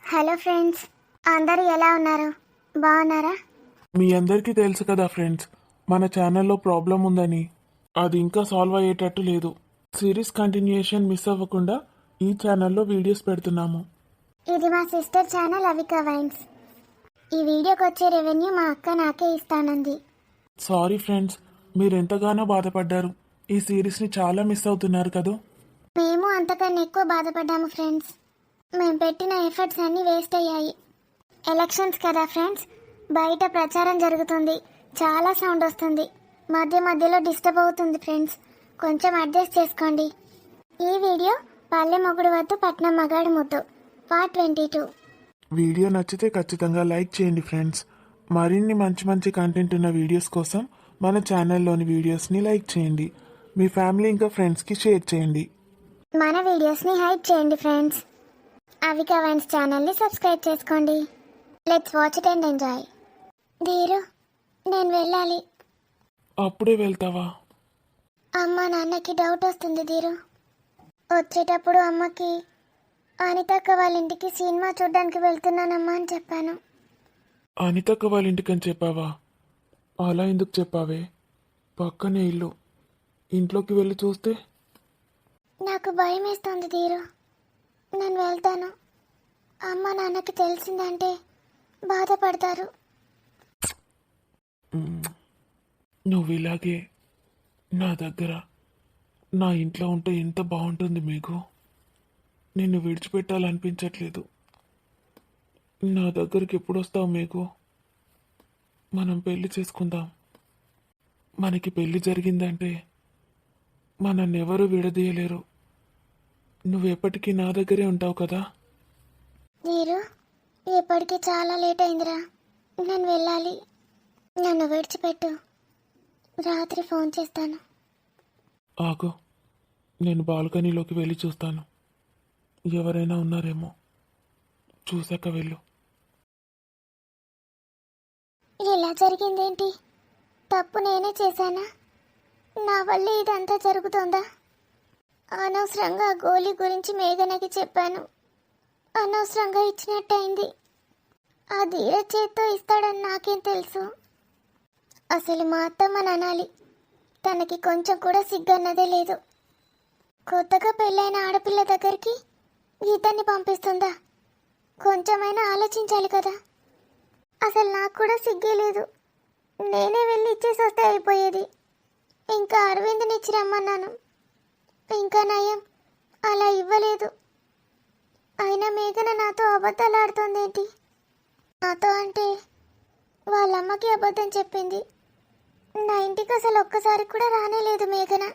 Hello friends, అందరూ ఎలా ఉన్నారు? బాగున్నారా? మీ అందరికీ తెలుసు కదా ఫ్రెండ్స్, మన ఛానల్లో ప్రాబ్లం ఉందని. అది ఇంకా సాల్వ్ అయ్యేటట్టు లేదు. సిరీస్ కంటిన్యూయేషన్ మిస్ అవ్వకుండా ఈ ఛానల్లో వీడియోస్ పెడుతున్నాము. ఇది మా సిస్టర్ ఛానల్ అవికా వైన్స్. ఈ వీడియోకి వచ్చే రెవెన్యూ మా అక్క నాకే ఇస్తానంది. సారీ ఫ్రెండ్స్, మీరు ఎంతగానో బాధపడ్డారు. ఈ సిరీస్ని చాలా మిస్ అవుతున్నారు కదా. మేము అంతకన్నా ఎక్కువ బాధపడ్డాము ఫ్రెండ్స్. మేము పెట్టిన ఎఫర్ట్స్ అన్నీ వేస్ట్ అయ్యాయి. ఎలక్షన్స్ కదా ఫ్రెండ్స్, బయట ప్రచారం జరుగుతుంది, చాలా సౌండ్ వస్తుంది, మధ్య మధ్యలో డిస్టర్బ్ అవుతుంది ఫ్రెండ్స్. కొంచెం అడ్జస్ట్ చేసుకోండి. ఈ వీడియో పల్లె మొగుడు వద్దు పట్నం మగాడు ముద్దు పార్ట్ 22. వీడియో నచ్చితే ఖచ్చితంగా లైక్ చేయండి ఫ్రెండ్స్. మరిన్ని మంచి మంచి కంటెంట్ ఉన్న వీడియోస్ కోసం మన ఛానల్లోని వీడియోస్ని లైక్ చేయండి. మీ ఫ్యామిలీ ఇంకా ఫ్రెండ్స్కి షేర్ చేయండి. మన వీడియోస్ని హైప్ చేయండి ఫ్రెండ్స్. అవికా వైన్స్ ఛానల్ని సబ్స్క్రైబ్ చేసుకోండి. Let's watch it and enjoy. Dheeru, నేను వెళ్ళాలి. అప్పుడే వెళ్తావా? అమ్మ నాన్నకి డౌట్ వస్తుంది ధీరు. వచ్చేటప్పుడు అమ్మకి అనితక్క వాళ్ళ ఇంటికి సినిమా చూడ్డానికి వెళ్తున్నానమ్మా అని చెప్పాను. అనితక్క వాళ్ళ ఇంటికని చెప్పావా? అలా ఎందుకు చెప్పావే? పక్కనే ఇల్లు, ఇంట్లోకి వెళ్ళి చూస్తే. నాకు భయం వేస్తుంది ధీరు. నేను వెళ్తాను. అమ్మ నాన్నకి తెలిసిందంటే బాధపడతారు. నువ్వు ఇలాగే నా దగ్గర నా ఇంట్లో ఉంటే ఎంత బాగుంటుంది మీకు. నిన్ను విడిచిపెట్టాలనిపించట్లేదు. నా దగ్గరికి ఎప్పుడు వస్తావు మీకు? మనం పెళ్లి చేసుకుందాం. మనకి పెళ్లి జరిగిందంటే మనన్నెవరూ విడదీయలేరు. నువ్వెప్పటికీ నా దగ్గరే ఉంటావు కదా. ధీరు, ఎప్పటికీ చాలా లేట్ అయిందిరా. నేను వెళ్ళాలి. నన్ను విడిచిపెట్టు. రాత్రి ఫోన్ చేస్తాను. ఆగు, నేను బాల్కనీలోకి వెళ్ళి చూస్తాను. ఎవరైనా ఉన్నారేమో. చూశాక వెళ్ళు. ఇలా జరిగిందేంటి? తప్పు నేనే చేశానా? నా వల్ల ఇదంతా జరుగుతుందా? అనవసరంగా గోళీ గురించి మేఘనకి చెప్పాను. అనవసరంగా ఇచ్చినట్టయింది. ఆ ధీర చేత్తో ఇస్తాడని నాకేం తెలుసు? అసలు మా అత్తమ్మని అనాలి. తనకి కొంచెం కూడా సిగ్గన్నదే లేదు. కొత్తగా పెళ్ళైన ఆడపిల్ల దగ్గరికి ఇతన్ని పంపిస్తుందా? కొంచెమైనా ఆలోచించాలి కదా. అసలు నాకు కూడా సిగ్గే లేదు. నేనే వెళ్ళి ఇచ్చేసి వస్తే అయిపోయేది. ఇంకా అరవింద్ని ఇచ్చి రమ్మన్నాను. ఇంకా నయం, అలా ఇవ్వలేదు. అయినా మేఘన నాతో అబద్ధాలు ఆడుతోందేంటి? నాతో అంటే వాళ్ళమ్మకి అబద్ధం చెప్పింది. నా ఇంటికి అసలు ఒక్కసారి కూడా రానేలేదు మేఘన.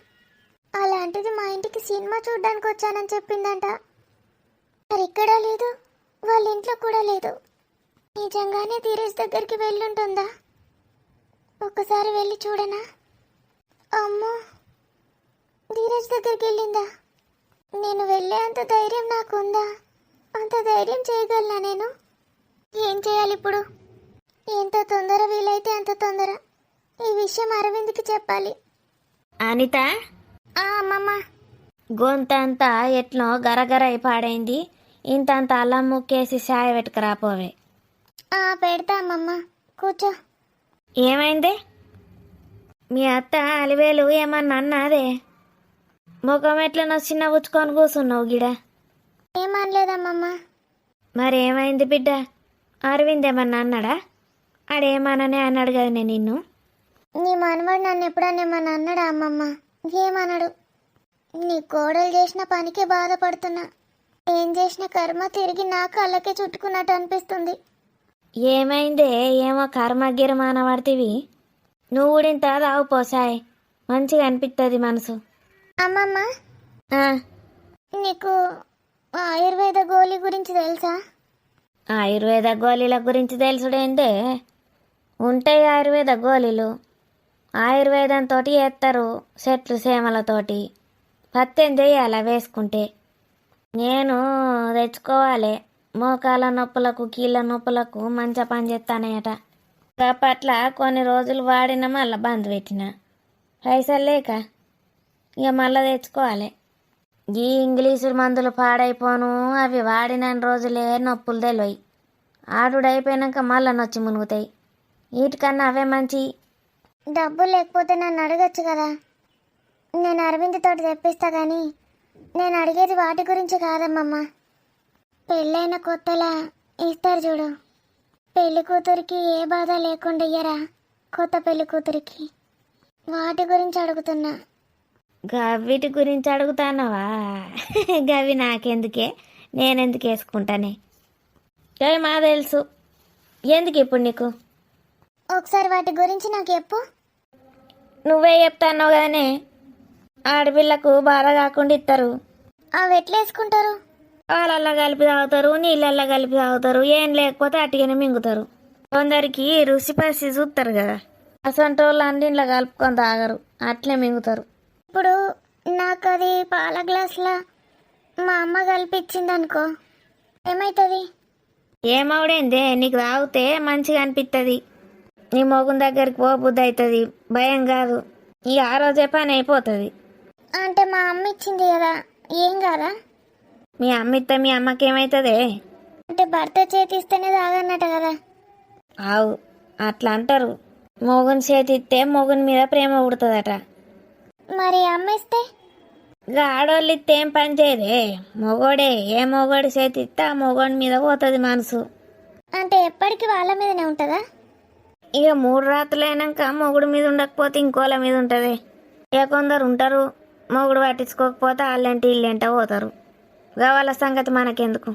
అలాంటిది మా ఇంటికి సినిమా చూడ్డానికి వచ్చానని చెప్పిందంట. మరి ఇక్కడ లేదు, వాళ్ళ ఇంట్లో కూడా లేదు. నిజంగానే ధీరజ్ దగ్గరికి వెళ్ళుంటుందా? ఒక్కసారి వెళ్ళి చూడనా? అమ్మో, ధీరజ్ దగ్గరికి వెళ్ళిందా? నేను వెళ్ళే అంత ధైర్యం నాకుందా? అంత ధైర్యం చేయగలనా నేను? ఏం చేయాలి ఇప్పుడు? ఎంత తొందర వీలైతే అంత తొందర ఈ విషయం అరవింద్కి చెప్పాలి. అనిత, అమ్మమ్మ. గొంతంతా ఎట్నో గరగరై పాడైంది. ఇంతంత అల్లం ముక్కేసి సాయ పెట్టుకురాపోవే. పెడతా అమ్మమ్మ, కూర్చో. ఏమైంది? మీ అత్త అలివేలు ఏమన్నా అన్నాదే? ముఖం ఎట్లనో చిన్న పుచ్చుకొని కూర్చున్నావు గిడ. ఏమనలేదమ్మమ్మ. మరేమైంది బిడ్డ? అరవింద్ ఏమన్నా అన్నాడా? ఆడేమననే అన్నాడు కదా నేను నిన్ను. నీ మనవాడు నన్ను ఎప్పుడన్నా ఏమన్నా అన్నాడా అమ్మమ్మ? ఏమన్నాడు? నీ కోడలు చేసిన పనికే బాధపడుతున్నా. ఏం చేసిన కర్మ తిరిగి నా కళ్ళకే చుట్టుకున్నట్టు అనిపిస్తుంది. ఏమైందే? ఏమో కర్మగిరమాన పడితివి. నువ్వు కూడా ఇంత తాగుపోసాయ్, మంచిగా అనిపిస్తుంది మనసు. అమ్మమ్మ, ఆ, నీకు ఆయుర్వేద గోళీ గురించి తెలుసా? ఆయుర్వేద గోళీల గురించి తెలుసుడేందే? ఉంటాయి ఆయుర్వేద గోళీలు. ఆయుర్వేదంతో చేస్తారు, చెట్లు సేమలతోటి. పత్యం చేయాలి వేసుకుంటే. నేను తెచ్చుకోవాలి. మోకాల నొప్పులకు కీళ్ళ నొప్పులకు మంచిగా పని చేస్తానయట. అప్పట్ల కొన్ని రోజులు వాడిన మళ్ళీ బంద్ పెట్టిన. పైసలు లేక ఇక మళ్ళీ తెచ్చుకోవాలి. ఈ ఇంగ్లీషు మందులు పాడైపోను, అవి వాడిన రోజులే నొప్పులు తెలివయి. ఆడుడైపోయినాక మళ్ళా నొచ్చి మునుగుతాయి. వీటికన్నా అవే మంచి. డబ్బులు లేకపోతే నన్ను అడగచ్చు కదా, నేను అరవింద్ తోటి తెప్పిస్తా కానీ నేను అడిగేది వాటి గురించి కాదమ్మమ్మ. పెళ్ళైన కొత్తలా ఇస్తారు చూడు, పెళ్లి కూతురికి ఏ బాధ లేకుండా ఇయ్యరా కొత్త పెళ్లి కూతురికి, వాటి గురించి అడుగుతున్నా. గవిటి గురించి అడుగుతానవా? గవి నాకెందుకే, నేనెందుకు వేసుకుంటానే. గవి మా తెలుసు. ఎందుకు ఇప్పుడు నీకు? ఒకసారి వాటి గురించి నాకు చెప్పు. నువ్వే చెప్తాన్నావు కదనే, ఆడపిల్లకు బాధ కాకుండా ఇస్తారు. అవి ఎట్లా వేసుకుంటారు? పాలల్లో కలిపి తాగుతారు, నీళ్ళల్లో కలిపి తాగుతారు, ఏం లేకపోతే అట్టిగానే మింగుతారు. కొందరికి రుచి పసి చూస్తారు కదా, అసంటి వాళ్ళు అన్నింట్లో కలుపుకొని తాగరు, అట్లే మింగుతారు. ఇప్పుడు నాకు అది పాల గ్లాసులా మా అమ్మ కలిపిచ్చింది అనుకో, ఏమవుతుంది? ఏమవుడేందే, నీకు తాగితే మంచిగా అనిపిస్తుంది. నీ మొగుని దగ్గరికి పో బుద్ధి అవుతుంది, భయం కాదు. ఇక ఆ రోజే పని అయిపోతుంది. అంటే మా అమ్మ ఇచ్చింది కదా, ఏం కాదా? మీ అమ్మ ఇస్తే మీ అమ్మకి ఏమవుతుంది? అంటే భర్త చేతిస్తేనే తాగన్నట కదా. ఆవు అట్లా అంటారు. మొగుని చేతి ఇస్తే మొగుని మీద ప్రేమ పుడుతుందట. మరి అమ్మ ఇస్తే? ఇక ఆడోళ్ళు ఇస్తే ఏం పని చేయదే, మొగోడే. ఏ మొగోడి చేతి ఇస్తే ఆ మొగోడి మీద పోతుంది మనసు. అంటే ఎప్పటికీ వాళ్ళ మీదనే ఉంటుందా? ఇక 3 రాత్రులు అయినాక మొగుడు మీద ఉండకపోతే ఇంకోళ్ళ మీద ఉంటుంది. ఇక కొందరు ఉంటారు, మొగుడు పట్టించుకోకపోతే వాళ్ళంటి ఇల్లేంట పోతారు. ఇక వాళ్ళ సంగతి మనకెందుకు.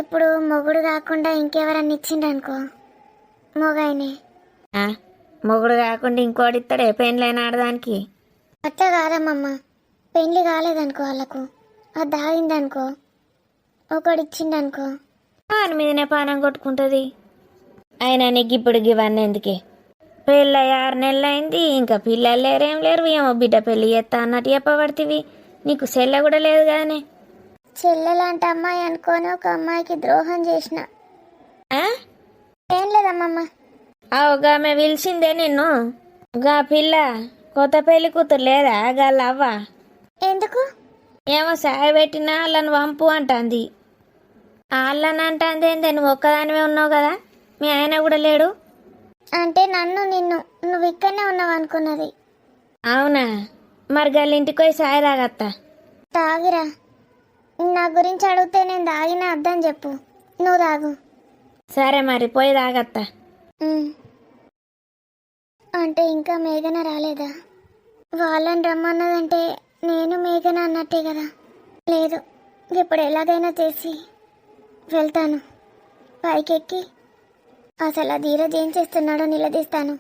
ఇప్పుడు మొగుడు కాకుండా ఇంకెవరన్నా ఇచ్చిండనుకో, మొగాయనే. ఆ, మొగుడు కాకుండా ఇంకోటి ఇస్తాడే పెళ్ళైన ఆడదానికి? అట్లా కాదమ్మమ్మ, పెళ్లి కాలేదనుకో వాళ్ళకు, అది దాగిందనుకో, ఒకడు ఇచ్చిండనుకో, వాని మీదనే పానం కొట్టుకుంటుంది. అయినా నీకు ఇప్పుడు ఇవన్నీ ఎందుకే? పెళ్ళి 6 నెలలు అయింది, ఇంకా పిల్లలు లేరేం లేరు. ఏమో బిడ్డ పెళ్ళి చేస్తా అన్నట్టు చెప్పబడుతుంది. నీకు చెల్లె కూడా లేదు కదనే. చెల్లెలాంటి అమ్మాయి అనుకోని ఒక అమ్మాయికి ద్రోహం చేసిన. ఏం లేదమ్మమ్మ. ఒక ఆమె పిలిచిందే నిన్ను. గా పిల్ల కొత్త పెళ్లి కూతురు లేదా గాళ్ళ అవ్వ? ఎందుకు? ఏమో సాయ పెట్టినా వాళ్ళని పంపు అంటుంది. వాళ్ళని అంటుంది ఏందే, నువ్వు ఒక్కదానివే ఉన్నావు కదా, మీ ఆయన కూడా లేడు. అంటే నన్ను నిన్ను నువ్వు ఇక్కడనే ఉన్నావు అనుకున్నది. అవునా? మరి గాళ్ళ ఇంటికి పోయి సాయ తాగత్తా. తాగిరా, నా గురించి అడిగితే నేను తాగినా అద్దని చెప్పు, నువ్వు తాగు. సరే మరి పోయి తాగత్తా. ఉమ్. అంటే ఇంకా మేఘన రాలేదా? వాళ్ళని రమ్మన్నదంటే నేను మేఘన అన్నట్టే కదా. లేదు, ఇప్పుడు ఎలాగైనా చేసి వెళ్తాను. పైకెక్కి అసలు ఆ ధీరజ్ ఏం చేస్తున్నాడో నిలదీస్తాను.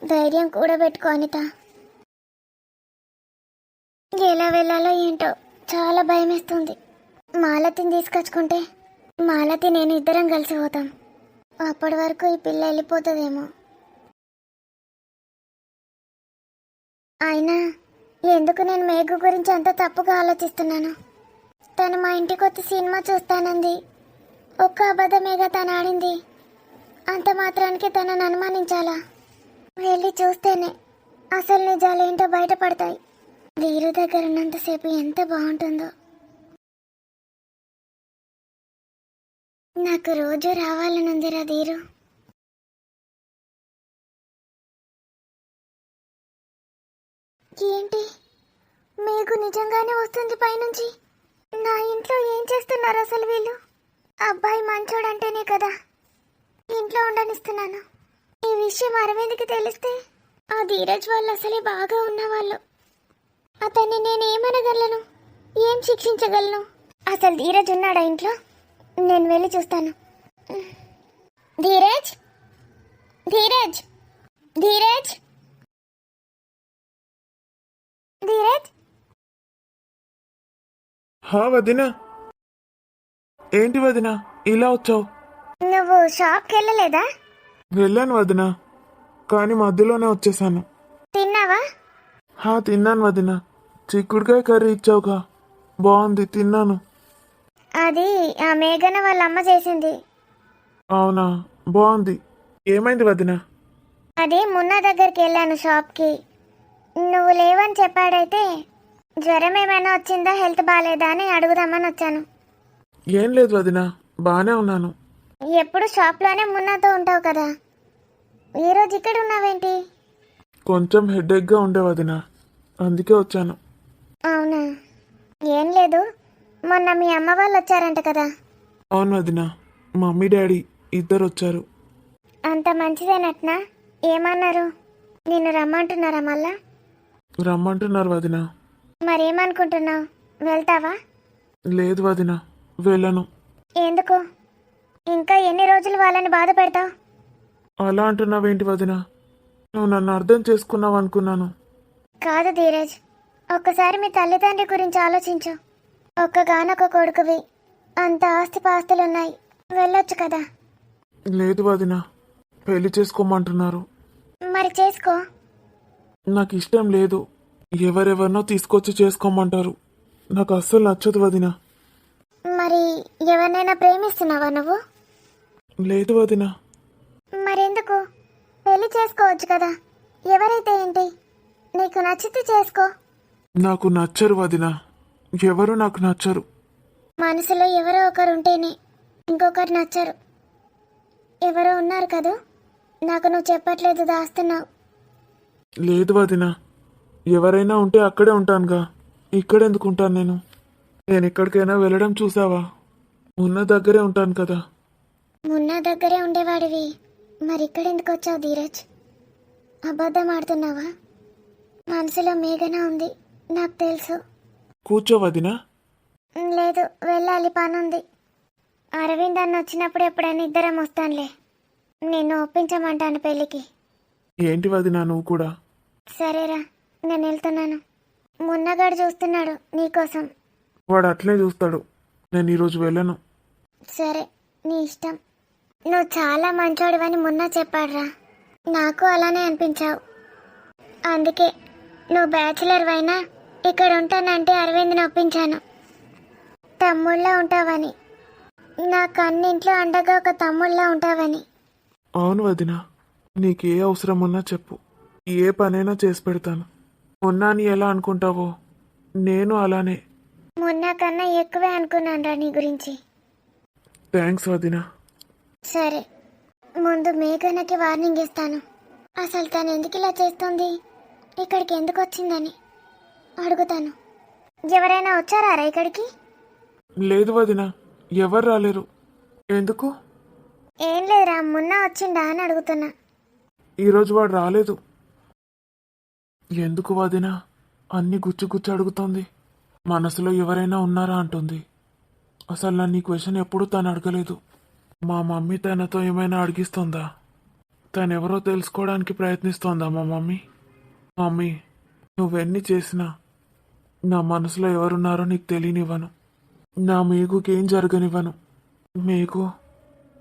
ధైర్యం కూడా పెట్టుకో అనిత. ఎలా వెళ్ళాలో ఏంటో చాలా భయమేస్తుంది. మాలతిని తీసుకొచ్చుకుంటే మాలతి నేను ఇద్దరం కలిసి పోతాం. అప్పటి వరకు ఈ పిల్ల వెళ్ళిపోతుందేమో. అయినా ఎందుకు నేను మేఘ గురించి అంత తప్పుగా ఆలోచిస్తున్నాను? తను మా ఇంటికి వచ్చి సినిమా చూస్తానంది. ఒక్క అబద్ధమేగా తను ఆడింది. అంత మాత్రానికి తనను అనుమానించాలా? వెళ్ళి చూస్తేనే అసలు నిజాలేంటో బయటపడతాయి. ధీరు దగ్గర ఉన్నంతసేపు ఎంత బాగుంటుందో. నాకు రోజు రావాలనుందిరా ధీరు. ఏంటి, మీకు నిజంగానే వస్తుంది పైనుంచి? నా ఇంట్లో ఏం చేస్తున్నారు అసలు వీళ్ళు? అబ్బాయి మంచోడంటేనే కదా ఇంట్లో ఉండనిస్తున్నాను. ఈ విషయం అరవింద్కి తెలిస్తే ఆ ధీరజ్ వాళ్ళు అసలే బాగా ఉన్నవాళ్ళు. అతన్ని నేను ఏమనగలను, ఏం శిక్షించగలను? అసలు ధీరజ్ ఉన్నాడా ఇంట్లో? నేను వెళ్ళి చూస్తాను. ధీరజ్, ధీరజ్, ధీరజ్, ధీరజ్. వదినా, ఏంటి వదినా ఇలా వచ్చావు? నువ్వు షాప్కి వెళ్ళలేదా? వెళ్ళాను వదినా, కానీ మధ్యలోనే వచ్చేసాను. తిన్నావా? తిన్నాను వదినా. చిక్కుడుకాయ కర్రీ ఇచ్చావుగా, బాగుంది, తిన్నాను. అది ఆ మేఘన వాళ్ళ అమ్మ చేసింది. అవునా, బాగుంది. ఏమైంది వదినా? అది మున్నా దగ్గరికి వెళ్ళాను షాప్కి. నువ్వు లేవని చెప్పాడైతే జ్వరం ఏమైనా వచ్చిందా, హెల్త్ బాగాలేదా అని అడుగుదామని వచ్చాను. ఏం లేదు వదిన, బాగానే ఉన్నాను. ఎప్పుడు షాప్లోనే మున్నాతో ఉంటావు కదా, ఈరోజు ఇక్కడ ఉన్నావేంటి? కొంచెం హెడేక్గా ఉండే వదిన, అందుకే వచ్చాను. అవునా, ఏం లేదు, మొన్న మీ అమ్మ వాళ్ళు వచ్చారంట కదా. అవును వదిన, మమ్మీ డాడీ ఇద్దరు వచ్చారు. అంత మంచిదేనట్నా? ఏమన్నారు? నిన్ను రమ్మంటున్నారా మళ్ళా? రమ్మంటున్నారు వదిన. మరేమనుకుంటున్నావు, వెళ్తావా? లేదు వదిన, వెళ్ళను. ఎందుకు? ఇంకా ఎన్ని రోజులు వాళ్ళని బాధ పెడతావు? అలా అంటున్నావేంటి వదిన? నువ్వు నన్ను అర్థం చేసుకున్నావు అనుకున్నాను. కాదు ధీరజ్, ఒక్కసారి మీ తల్లిదండ్రి గురించి ఆలోచించు. ఒక్కగానొక్క కొడుకువి, అంత ఆస్తిపాస్తులున్నాయి, వెళ్ళొచ్చు కదా. లేదు వదిన, పెళ్లి చేసుకోమంటున్నారు. మరి చేసుకో. నాకు ఇష్టం లేదు. ఎవరెవరినో తీసుకొచ్చి చేసుకోమంటారు. నాకు అస్సలు నచ్చదు వదిన. మరి ఎవరినైనా ప్రేమిస్తున్నావా నువ్వు? లేదు వదిన. మరెందుకు? పెళ్లి చేసుకోవచ్చు కదా, ఎవరైతే ఏంటి, నీకు నచ్చితే చేసుకో. నాకు నచ్చరు వదిన, ఎవరు నాకు నచ్చరు. మనసులో ఎవరో ఒకరు ఉంటేనే ఇంకొకరు నచ్చరు. ఎవరో ఉన్నారు కదూ, నాకు నువ్వు చెప్పట్లేదు, దాస్తున్నావు. లేదు వదిన, ఎవరైనా ఉంటే అక్కడే ఉంటానుగా, ఇక్కడెందుకు ఉంటాను నేను? నేను ఎక్కడికైనా వెళ్ళడం చూసావా? ఉన్న దగ్గరే ఉంటాను కదా. మున్న దగ్గరే ఉండేవాడివి, మరి ఇక్కడెందుకు వచ్చావు ధీరజ్? అబద్ధం ఆడుతున్నావా? మనసులో మేఘన ఉంది, నాకు తెలుసు. కూర్చో వదిన. లేదు, వెళ్ళాలి, పనుంది. అరవింద్ అన్న వచ్చినప్పుడు ఎప్పుడైనా ఇద్దరం వస్తానులే, నిన్ను ఒప్పించమంటాను పెళ్ళికి. ఏంటి వదిన నువ్వు కూడా? సరేరా, నేను వెళ్తున్నాను. మున్నగాడు చూస్తున్నాడు నీకోసం. వాడు అట్లే చూస్తాడు, నేను ఈరోజు వెళ్ళను. సరే, నీ ఇష్టం. నువ్వు చాలా మంచోడివని మున్నా చెప్పాడురా, నాకు అలానే అనిపించావు. అందుకే నువ్వు బ్యాచిలర్ అయినా ఇక్కడ ఉంటానంటే అరవింద్ని ఒప్పించాను. తమ్ముళ్ళ ఉంటావని, నాకు అన్నింట్లో అండగా ఒక తమ్ముళ్ళ ఉంటావని. అవును వదిన, నీకే అవసరం ఉన్నా చెప్పు, ఏ పనైనా చేసి పెడతాను. ఉన్నాని ఎలా అనుకుంటావో నేను అలానే. మున్నా కన్నా ఎక్కువే అనుకున్నానురా నీ గురించి. థ్యాంక్స్ వదిన. సరే, ముందు మేఘనకి వార్నింగ్ ఇస్తాను. అసలు తను ఎందుకు ఇలా చేస్తుంది, ఇక్కడికి ఎందుకు వచ్చిందని అడుగుతాను. ఎవరైనా వచ్చారా ఇక్కడికి? లేదు వదిన, ఎవరు రాలేరు. ఎందుకు? ఏం లేదురా, మున్నా వచ్చిండా అని అడుగుతున్నా. ఈరోజు వాడు రాలేదు. ఎందుకు వదిన అన్ని గుచ్చి గుచ్చి అడుగుతోంది? మనసులో ఎవరైనా ఉన్నారా అంటుంది. అసలు నన్ను ఈ క్వశ్చన్ ఎప్పుడూ తను అడగలేదు. మా మమ్మీ తనతో ఏమైనా అడిగిస్తుందా? తనెవరో తెలుసుకోవడానికి ప్రయత్నిస్తోందా మా మమ్మీ? మమ్మీ, నువ్వెన్ని చేసినా నా మనసులో ఎవరున్నారో నీకు తెలియనివ్వను. నా మీకుకేం జరగనివ్వను. మీకు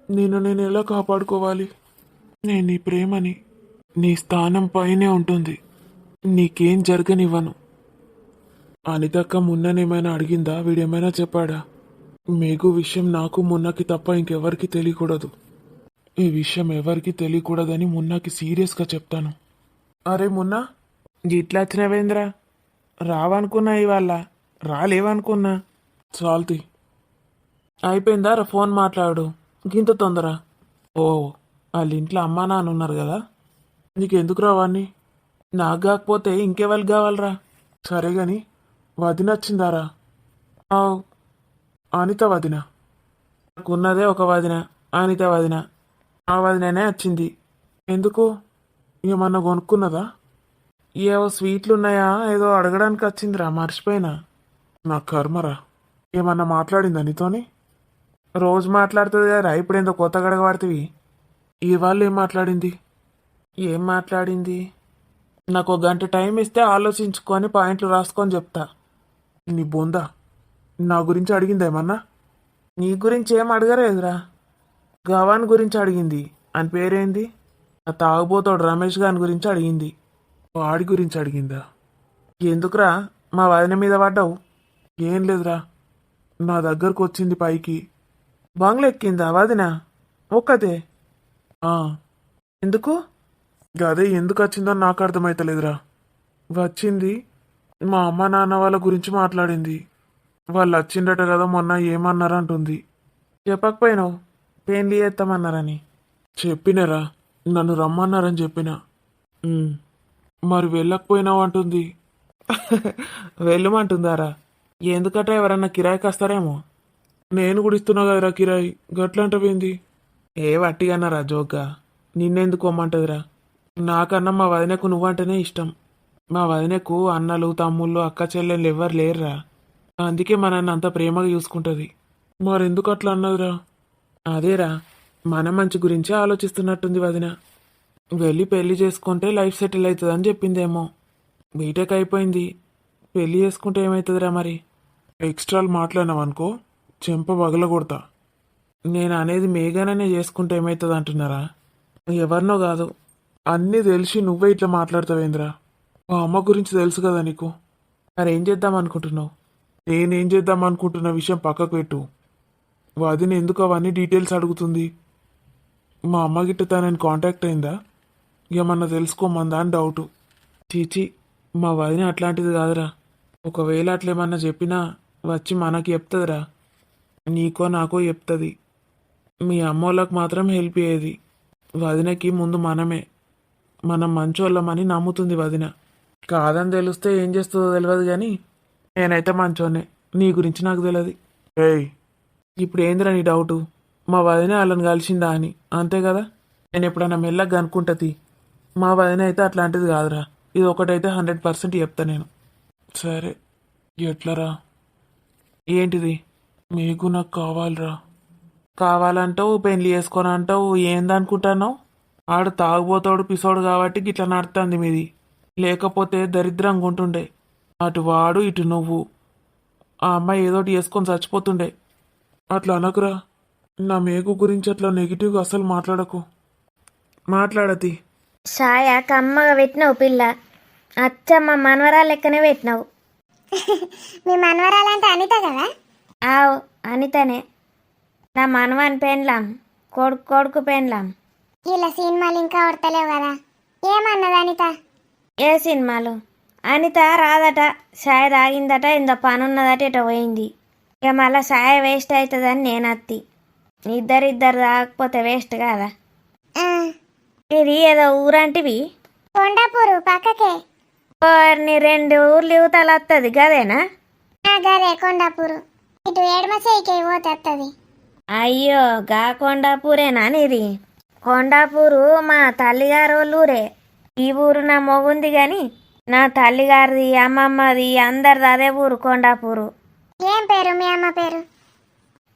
నేను ఎలా కాపాడుకోవాలి? నేను నీ ప్రేమని, నీ స్థానం పైనే ఉంటుంది. నీకేం జరగనివ్వను. అనితక్క మున్ననేమైనా అడిగిందా? వీడేమైనా చెప్పాడా? మేఘు విషయం నాకు మున్నకి తప్ప ఇంకెవరికి తెలియకూడదు. ఈ విషయం ఎవరికి తెలియకూడదని మున్నకి సీరియస్గా చెప్తాను. అరే మున్నా, గిట్లా వచ్చినవేంద్రా? రావనుకున్నా, ఇవాళ రాలేవనుకున్నా. చాల్తి అయిపోయిందా రా, ఫోన్ మాట్లాడు, గింత తొందర? ఓ, వాళ్ళ ఇంట్లో అమ్మా నాన్న ఉన్నారు కదా, నీకెందుకు రావాన్ని? నాకు కాకపోతే ఇంకెవరికి కావాలరా? సరే గాని వదిన వచ్చిందారా? అనిత వదిన. నాకున్నదే ఒక వదిన, అనిత వదిన. ఆ వదిననే వచ్చింది. ఎందుకు? ఏమన్నా కొనుక్కున్నదా? ఏవో స్వీట్లు ఉన్నాయా ఏదో అడగడానికి వచ్చిందిరా, మర్చిపోయినా. నా కర్మరా. ఏమన్నా మాట్లాడిందా నీతోని? రోజు మాట్లాడుతుంది కదా, ఇప్పుడు ఏందో కొత్త గడగబడుతుంది. ఇవాళ ఏం మాట్లాడింది? ఏం మాట్లాడింది? నాకు ఒక గంట టైం ఇస్తే ఆలోచించుకొని పాయింట్లు రాసుకొని చెప్తా. నీ బొందా, నా గురించి అడిగిందా ఏమన్నా? నీ గురించి ఏం అడగలేదురా. గవాన్ గురించి అడిగింది. అని పేరేంది? ఆ తాగుబోతాడు రమేష్ గారి గురించి అడిగింది. వాడి గురించి అడిగిందా? ఎందుకురా మా వదిన మీద పడ్డావు? ఏం లేదురా, నా దగ్గరకు వచ్చింది పైకి. బంగ్లా ఎక్కిందా వదిన ఒక్కతే? ఎందుకు? అదే ఎందుకు వచ్చిందో నాకు అర్థమవుతలేదురా. వచ్చింది, మా అమ్మ నాన్న వాళ్ళ గురించి మాట్లాడింది. వాళ్ళు వచ్చిండట కదా మొన్న, ఏమన్నారంటుంది. చెప్పకపోయినావు పెళ్లి చేస్తామన్నారని. చెప్పినరా, నన్ను రమ్మన్నారని చెప్పిన. ఉమ్, మరి వెళ్ళకపోయినావు అంటుంది. వెళ్ళమంటుందారా? ఎందుకట, ఎవరన్నా కిరాయికి వస్తారేమో. నేను కూడా ఇస్తున్నా కదరా కిరాయి, గట్లంటపోయింది. ఏ వట్టిగన్నారా జోగ్గా, నిన్నెందుకు పొమ్మంటదిరా? నాకన్నా మా వదినకు నువ్వంటేనే ఇష్టం. మా వదినకు అన్నలు తమ్ముళ్ళు అక్క చెల్లెళ్ళు ఎవ్వరు లేరురా. అందుకే మా నన్ను అంత ప్రేమగా చూసుకుంటుంది. మరెందుకు అట్లా అన్నదిరా? అదేరా, మన మంచి గురించే ఆలోచిస్తున్నట్టుంది వదిన. వెళ్ళి పెళ్లి చేసుకుంటే లైఫ్ సెటిల్ అవుతుందని చెప్పిందేమో. బీటెక్ అయిపోయింది, పెళ్లి చేసుకుంటే ఏమవుతుందిరా మరి? ఎక్స్ట్రాలు మాట్లాడినావనుకో చెంప పగల కొడతా. నేను అనేది మేఘననే చేసుకుంటే ఏమవుతుంది అంటున్నారా? ఎవరినో కాదు, అన్నీ తెలిసి నువ్వే ఇట్లా మాట్లాడతావేంద్రా? మా అమ్మ గురించి తెలుసు కదా నీకు. మరేం చేద్దాం అనుకుంటున్నావు? నేనేం చేద్దాం అనుకుంటున్న విషయం పక్కకు పెట్టు. వదిన ఎందుకు అవన్నీ డీటెయిల్స్ అడుగుతుంది? మా అమ్మ గిట్ట తనని కాంటాక్ట్ అయిందా, ఏమన్నా తెలుసుకోమందా అని డౌటు. చీచి, మా వదిన అట్లాంటిది కాదురా. ఒకవేళ అట్లేమన్నా చెప్పినా వచ్చి మనకి చెప్తుందిరా. నీకో నాకో చెప్తుంది. మీ అమ్మోళ్ళకి మాత్రం హెల్ప్ అయ్యేది. వదినకి ముందు మనమే. మనం మంచోళ్ళమని నమ్ముతుంది వదిన. కాదని తెలిస్తే ఏం చేస్తుందో తెలియదు కానీ నేనైతే మంచోనే. నీ గురించి నాకు తెలియదు. ఏయ్, ఇప్పుడు ఏందిరా నీ డౌటు? మా వదిన వాళ్ళని కలిసిందా అని, అంతే కదా? నేను ఎప్పుడైనా మెల్లగా అనుకుంటుంది. మా వదిన అయితే అట్లాంటిది కాదురా. ఇది ఒకటైతే 100% చెప్తా నేను. సరే, ఎట్లరా? ఏంటిది? మీకు నాకు కావాలరా. కావాలంటావు, పెళ్లి చేసుకొని అంటావు, ఏందనుకుంటున్నావు? ఆడు తాగుబోతాడు పిసోడు కాబట్టి గిట్లా నడుతుంది మీది. లేకపోతే దరిద్రంగా ఉంటుండే. అటు వాడు ఇటు నువ్వు. ఆ అమ్మాయి ఏదోటి చేసుకొని చచ్చిపోతుండే. అట్లా అనకురా. నా మేకు గురించి అట్లా నెగిటివ్గా అసలు మాట్లాడకు. మాట్లాడతి. ఛాయ కమ్మగా పెట్టినావు పిల్ల. అచ్చమ్మ మనవరాలు లెక్కనే పెట్టినావు. మీ మనవరాలంటే అనిత కదా? ఆవు అనితనే, నా మనవాని పెండ్లాం, కొడుకు పెండ్లాం. ఇలా సినిమాలు ఇంకా కొడతలేవు కదా, ఏమన్నది అనిత? ఏ సినిమాలు? అనిత రాదట, ఛాయ్ తాగిందట, ఇంత పనున్నదట, ఇట పోయింది. ఇక మళ్ళీ ఛాయ్ వేస్ట్ అవుతుందని నేను అత్తి. ఇద్దరు తాగకపోతే వేస్ట్ కాదా? ఆ, ఇది ఏదో ఊరంటివి. కొండాపూరు పక్కకే. నీ 2 ఊర్లు యువతలు వస్తుంది గదేనా? గదే కొండాపూరు. ఇటు ఎడమ చేయికి పోతుంది. అయ్యో, గా కొండాపూరేనా నీది? కొండాపూరు మా తల్లిగారు వాళ్ళ ఊరే. ఈ ఊరు నా మొగుంది గాని నా తల్లిగారిది అమ్మమ్మది అందరిది అదే ఊరు కొండాపూరు. ఏం పేరు మీ అమ్మ పేరు?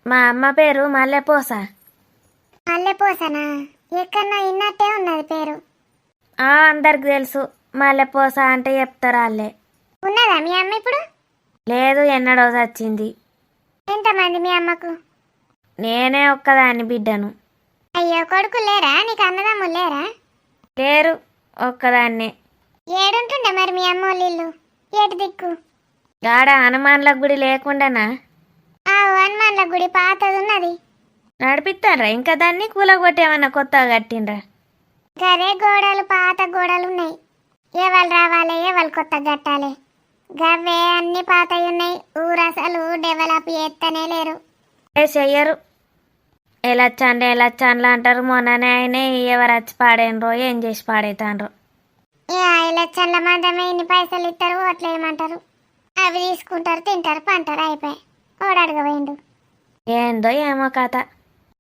మా అమ్మ పేరు మల్లెపూస. మల్లెపూసనా? ఎక్కడన్నా ఇన్నట్టే ఉన్నది పేరు. అందరికి తెలుసు, మల్లెపూస అంటే చెప్తారు వాళ్ళే. ఉన్నదా మీ అమ్మ ఇప్పుడు? లేదు, ఎన్నడో చచ్చింది. ఎంతమంది మీ అమ్మకు? నేనే ఒక్కదాన్ని బిడ్డను. అయ్యో, కొడుకు లేరా నీకు? అన్నదమ్ములు లేరా? లేరు, ఒక్కదాన్నే. ఏడుంటుండే మరి మీ అమ్మ వాళ్ళ ఇల్లు? ఏటు దిక్కు? గాడ హనుమాన్ల గుడి లేకుండానా? హనుమాన్ల గుడి పాతది ఉన్నది. నడిపిస్తాన్రా ఇంకా దాన్ని? కూలగొట్టేమన్నా కొత్తగా కట్టిండ్రా? గదే గోడలు, పాత గోడలు ఉన్నాయి. ఎవరు రావాలి, ఎవరు కొత్త కట్టాలి. గవ్వే అన్ని పాతవి ఉన్నాయి. ఊరు అసలు డెవలప్ చేస్తనే లేరు. చెయ్యరు. ఎలచ్చాన్లు అంటారు. మొన్ననే ఆయనే ఎవరు వచ్చి పాడేనరో, ఏం చేసి పాడైతాన్రో. ఎలక్షన్ల మందమే ఇన్ని పైసలు ఇస్తారు, అట్లా ఏమంటారు. అవి తీసుకుంటారు, తింటారు, పంటారు, అయిపోయి ఓడడగపోయిండు. ఏందో ఏమో కథ.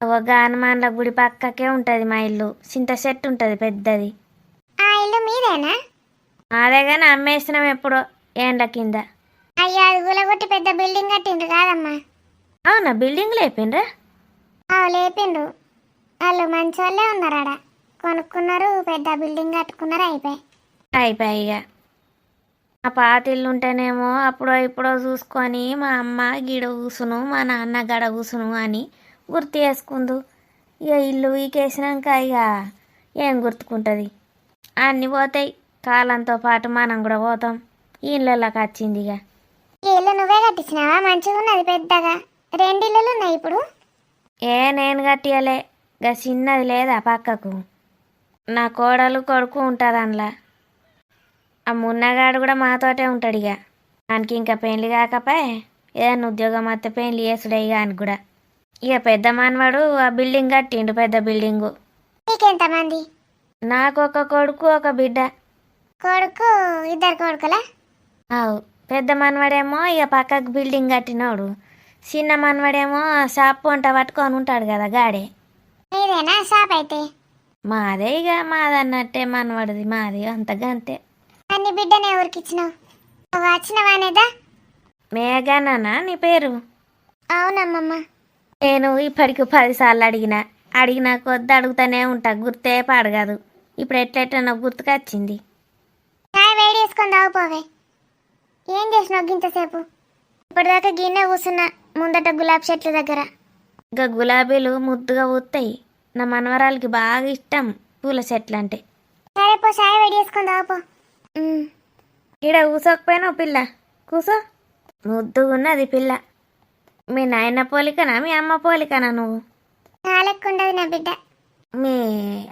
ఒక హనుమాన్ల గుడి పక్కకే ఉంటుంది మా ఇల్లు. చింత చెట్టు ఉంటుంది పెద్దది. ఆ ఇల్లు మీదేనా? అదే కానీ అమ్మేసినాం ఎప్పుడో, ఏండ్ల కింద. అయ్యో, అది గులగొట్టి పెద్ద బిల్డింగ్ కట్టిండ్రు కాదమ్మా? అవునా, బిల్డింగ్ లేపిండ్రా? లేపిండ్రు. వాళ్ళు మంచి వాళ్ళే ఉన్నారు. ఆడ కొనుక్కున్నారు, పెద్ద బిల్డింగ్ కట్టుకున్నారు, అయిపోయి ఇక. ఆ పాత ఇల్లు ఉంటేనేమో అప్పుడో ఇప్పుడో చూసుకొని మా అమ్మ గిడ కూసును, మా నాన్న గడ కూసును అని గుర్తు చేసుకుందు. ఇక ఇల్లు వీకేసినాక ఇక ఏం గుర్తుకుంటుంది? అన్నీ పోతాయి. కాలంతో పాటు మనం కూడా పోతాం. ఈ ఇళ్ళకి వచ్చింది ఇక. ఈ ఇల్లు నువ్వే కట్టించినావా? మంచిగా ఉన్నది పెద్దగా. 2 ఇల్లులు ఉన్నాయి ఇప్పుడు. నేను కట్టియలే, గా చిన్నది లేదా పక్కకు. నా కోడలు కొడుకు ఉంటారు అందులో. ఆ మున్నగాడు కూడా మాతోటే ఉంటాడు ఇక. దానికి ఇంకా పెళ్లి కాకపోయే ఏదైనా ఉద్యోగం వస్తే పెళ్లి చేసుడే కానీ కూడా. ఇక పెద్ద మనవాడు ఆ బిల్డింగ్ కట్టిండు, పెద్ద బిల్డింగు. నీకెంతమంది? నాకు ఒక కొడుకు ఒక బిడ్డ. కొడుకు, ఇద్దరు కొడుకులా? అవు, పెద్ద మనవాడేమో ఇక పక్కకు బిల్డింగ్ కట్టినోడు, చిన్న మనవాడేమో షాప్ వంట పట్టుకొని ఉంటాడు కదా గాడే. మీదేనా షాప్ అయితే? మాదే ఇక మాదన్నట్టే మనవాడిది, మాది అంతగా అంతే. అన్ని బిడ్డనే ఊరికిచ్చినావు? నువ్వు వచ్చినవానేదా? మేఘనా నీ పేరు? అవునమ్మమ్మ. నేను ఇప్పటికి 10 సార్లు అడిగినా కొద్ది అడుగుతానే ఉంటా, గుర్తే పాడగాదు. ఇప్పుడు ఎట్లెట్లా గుర్తుకొచ్చింది. చాయ్ వేడి వేసుకొని తాగుపోవే. ఏం చేసినావు గింతసేపు? ఇప్పటిదాకా గిన్నె కూర్చున్నా ముందట గులాబీ చెట్ల దగ్గర. ఇక గులాబీలు ముద్దుగా పూస్తాయి, నా మనవరాలకి బాగా ఇష్టం పూల చెట్లు అంటే. సరే పో, చాయ్ వేడి వేసుకొని తాగుపో. ఈడ కూసోకపోయినావు పిల్ల, కూసో. ముద్దుగున్నది పిల్ల. మీ నాయన పోలికనా మీ అమ్మ పోలికనా నువ్వు? నా లెక్క ఉండదు నా బిడ్డ. మీ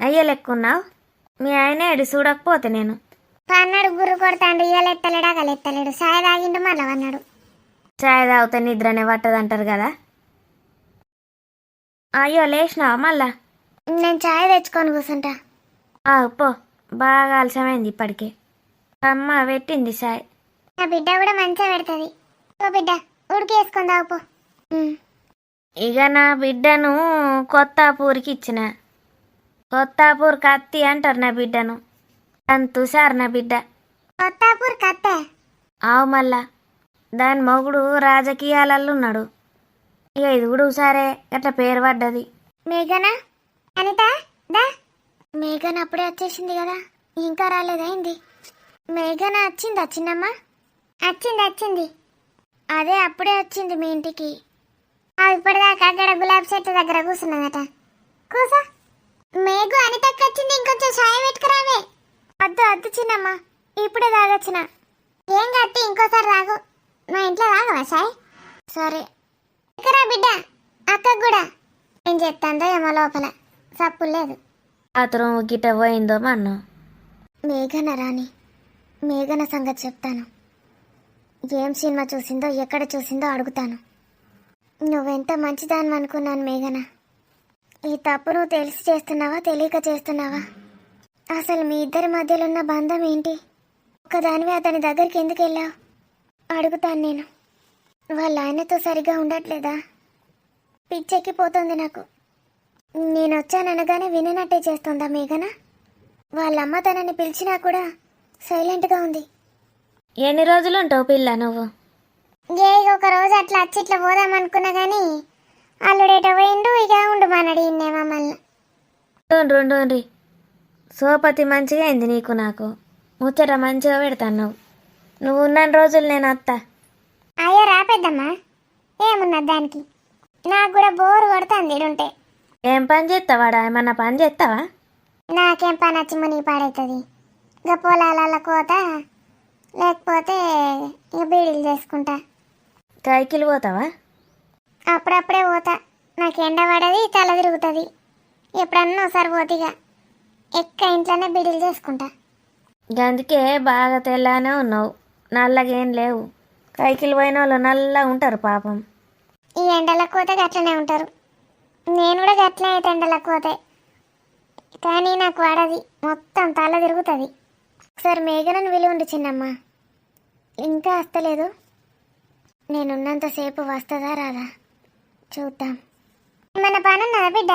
అయ్య లెక్కున్నావు. మీ ఆయన ఎడి చూడకపోతే నేను. పన్నాడు గుర్రు కొడతాడు, ఇయ్యలెత్తలేడు అగలెత్తలేడు. చాయ్ తాగిండు మళ్ళా అన్నాడు. చాయ్ తాగితే నిద్రనే పట్టదంటారు కదా. అయ్యో లేచినావా మళ్ళా? నేను చాయ్ తెచ్చుకొని కూర్చుంటా. పో, బాగా ఆలస్యమైంది ఇప్పటికే. అమ్మ పెట్టింది చాయ్. నా బిడ్డ కూడా మంచిగా పెడుతుంది. ఓ బిడ్డ ఉడికి వేసుకొని తాగుపో. ఇక నా బిడ్డను కొత్తాపూర్కి ఇచ్చిన. కొత్తాపూర్ కత్తి అంటారు నా బిడ్డను. అంతుసారు నా బిడ్డ. కొత్తాపూర్ కత్తే? ఆవు మళ్ళా. దాని మొగుడు రాజకీయాలలో ఉన్నాడు. ఇక ఇది కూడా సరే అట్లా పేరు పడ్డది. మేఘనా? అనిత దా. మేఘన అప్పుడే వచ్చేసింది కదా, ఇంకా రాలేదైంది. మేఘన వచ్చిందా చిన్నమ్మ? వచ్చింది. అదే అప్పుడే వచ్చింది మీ ఇంటికి. ఇప్పటిదాకా అక్కడ గులాబీ చెట్టు దగ్గర కూర్చున్నదట. కూసో. మేఘు అనితకి వచ్చింది, ఇంకొంచెం చాయ్ పెట్టుకురావే. వద్దు చిన్నమ్మ, ఇప్పుడే తాగొచ్చిన. ఏం కట్టి ఇంకోసారి తాగు. మా ఇంట్లో తాగవా చాయ్? సరే ఇక్కడ బిడ్డ, అక్కకు కూడా. ఏం చెప్తాందో ఏమో లోపల, సప్పు లేదు. బాత్రూమ్ గిట్ట పోయిందో మన్ను. మేఘన రాని, మేఘన సంగతి చెప్తాను. ఏం సినిమా చూసిందో, ఎక్కడ చూసిందో అడుగుతాను. నువ్వెంత మంచిదాన్ని అనుకున్నాను మేఘన. ఈ తప్పు నువ్వు తెలిసి చేస్తున్నావా, తెలియక చేస్తున్నావా? అసలు మీ ఇద్దరి మధ్యలో ఉన్న బంధం ఏంటి? ఒక్కదానివి అతని దగ్గరికి ఎందుకు వెళ్ళావు? అడుగుతాను నేను. వాళ్ళ ఆయనతో సరిగా ఉండట్లేదా? పిచ్చెక్కిపోతుంది నాకు. నేను వచ్చాననగానే విననట్టే చేస్తుందా మేఘన? వాళ్ళమ్మ తనని పిలిచినా కూడా సైలెంట్గా ఉంది. ఎన్ని రోజులు ఉంటావు పిల్ల నువ్వు? ఒక రోజు అట్లా వచ్చి ఇట్లా పోదామనుకున్నా కానీ అల్లుడేట పోయిండు. ఇక ఉండు మనడి ఇన్నే మమ్మల్ని. ఉండ్రి సోపతి మంచిగా అయింది నీకు నాకు. ముచ్చట మంచిగా పెడతాను. నువ్వు ఉన్న రోజులు నేను వస్తా. అయ్యో రాపెద్దమ్మా, ఏమున్నది దానికి? నాకు కూడా బోరు కొడుతుంది ఈడుంటే. ఏం పని చేస్తావాడా? ఏమన్నా పని చేస్తావా? నాకేం పని వచ్చి ముని పాడవుతుంది. ఇక పొలాల కోత, లేకపోతే ఇక బీడీలు చేసుకుంటా. కైకిలు పోతావా? అప్పుడప్పుడే పోతా. నాకు ఎండ పడది, తల తిరుగుతుంది. ఎప్పుడన్నా ఒకసారి పోతిగా ఇంట్లోనే బీడీలు చేసుకుంటా. అందుకే బాగా తెల్లానే ఉన్నావు, నల్లగేం లేవు. కైకిలు పోయిన వాళ్ళు నల్లగా ఉంటారు పాపం. ఈ ఎండలకు పోతే గట్లనే ఉంటారు. నేను కూడా గట్లనే అయితే ఎండలకు పోతే, కానీ నాకు వాడది, మొత్తం తల తిరుగుతుంది. ఒకసారి మేఘనను విలువండి చిన్నమ్మ. ఇంకా వస్తలేదు. నేనున్నంతసేపు వస్తుందా రాదా చూద్దాం. ఏమన్నా పని ఉన్నదా బిడ్డ?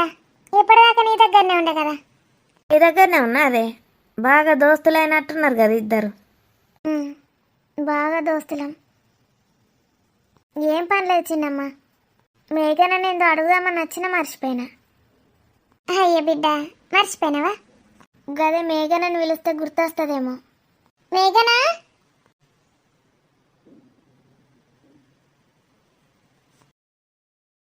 ఎప్పటిదాకా నీ దగ్గరనే ఉండే కదా. నీ దగ్గరనే ఉన్నా. అదే బాగా దోస్తులైనట్టున్నారు కదా ఇద్దరు. బాగా దోస్తులం. ఏం పని లేదు చిన్నమ్మ. మేఘన నేను అడుగుదామని వచ్చినా మర్చిపోయినా. అయ్యే బిడ్డ, మర్చిపోయినావా? గదే మేఘనని పిలిస్తే గుర్తొస్తుందేమో. మేఘనా